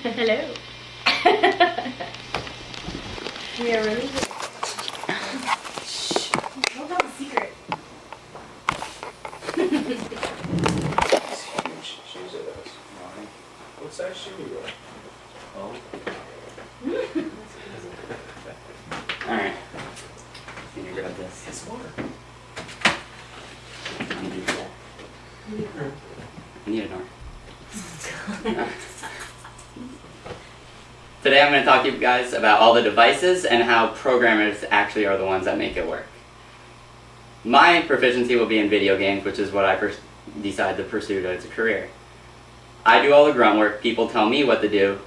Hello. We are really good. Shh. Don't tell the secret. Huge shoes are those? Mine. What size shoe you wear? Oh. Alright. Can you grab this? It's water. I need an arm. Today I'm going to talk to you guys about all the devices and how programmers actually are the ones that make it work. My proficiency will be in video games, which is what I decided to pursue as a career. I do all the grunt work. People tell me what to do.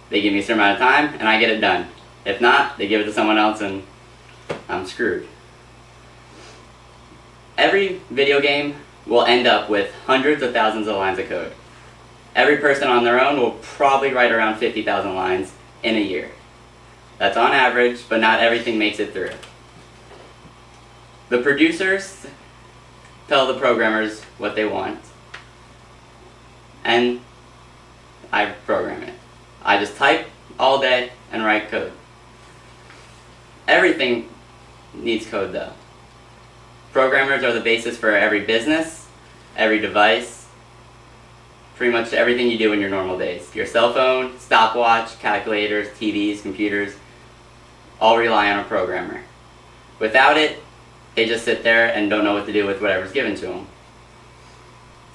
They give me a certain amount of time and I get it done. If not, they give it to someone else and I'm screwed. Every video game will end up with hundreds of thousands of lines of code. Every person on their own will probably write around 50,000 lines in a year. That's on average, but not everything makes it through. The producers tell the programmers what they want, and I program it. I just type all day and write code. Everything needs code though. Programmers are the basis for every business, every device, pretty much everything you do in your normal days. Your cell phone, stopwatch, calculators, TVs, computers, all rely on a programmer. Without it, they just sit there and don't know what to do with whatever's given to them.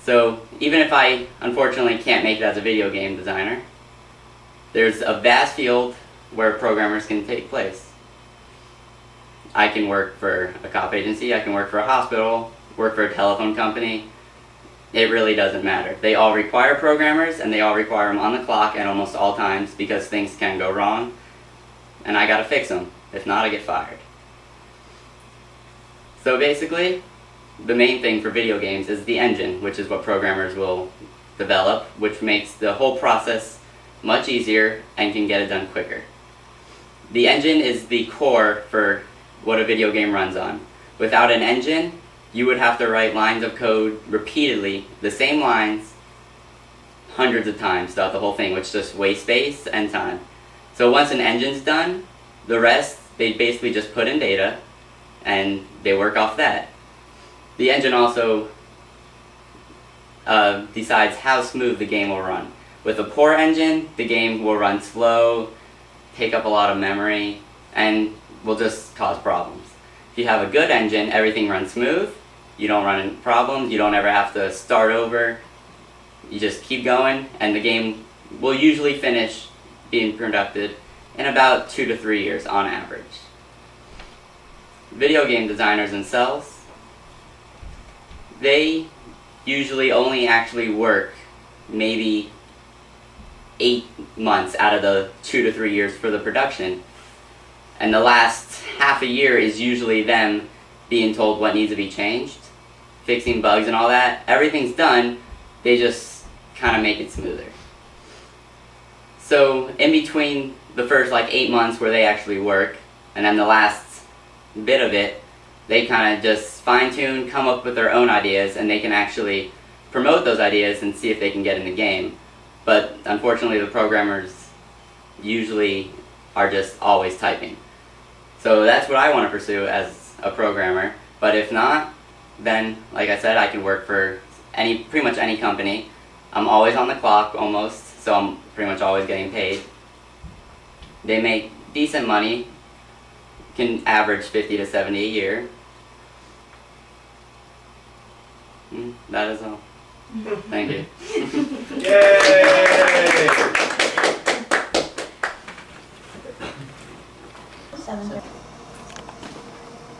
So even if I unfortunately can't make it as a video game designer, there's a vast field where programmers can take place. I can work for a cop agency, I can work for a hospital, work for a telephone company. It really doesn't matter. They all require programmers and they all require them on the clock at almost all times because things can go wrong and I gotta fix them. If not, I get fired. So basically, the main thing for video games is the engine, which is what programmers will develop, which makes the whole process much easier and can get it done quicker. The engine is the core for what a video game runs on. Without an engine, you would have to write lines of code repeatedly, the same lines, hundreds of times throughout the whole thing, which just wastes space and time. So once an engine's done, the rest, they basically just put in data, and they work off that. The engine also decides how smooth the game will run. With a poor engine, the game will run slow, take up a lot of memory, and will just cause problems. If you have a good engine, everything runs smooth, you don't run into problems, you don't ever have to start over, you just keep going, and the game will usually finish being produced in about 2 to 3 years on average. Video game designers themselves, they usually only actually work maybe 8 months out of the 2 to 3 years for the production. And the last half a year is usually them being told what needs to be changed, fixing bugs and all that. Everything's done, they just kind of make it smoother. So in between the first 8 months where they actually work, and then the last bit of it, they kind of just fine-tune, come up with their own ideas, and they can actually promote those ideas and see if they can get in the game. But unfortunately the programmers usually are just always typing. So that's what I want to pursue as a programmer, but if not, then like I said, I can work for pretty much any company. I'm always on the clock almost, so I'm pretty much always getting paid. They make decent money, can average 50 to 70 a year. That is all. Thank you. Yay!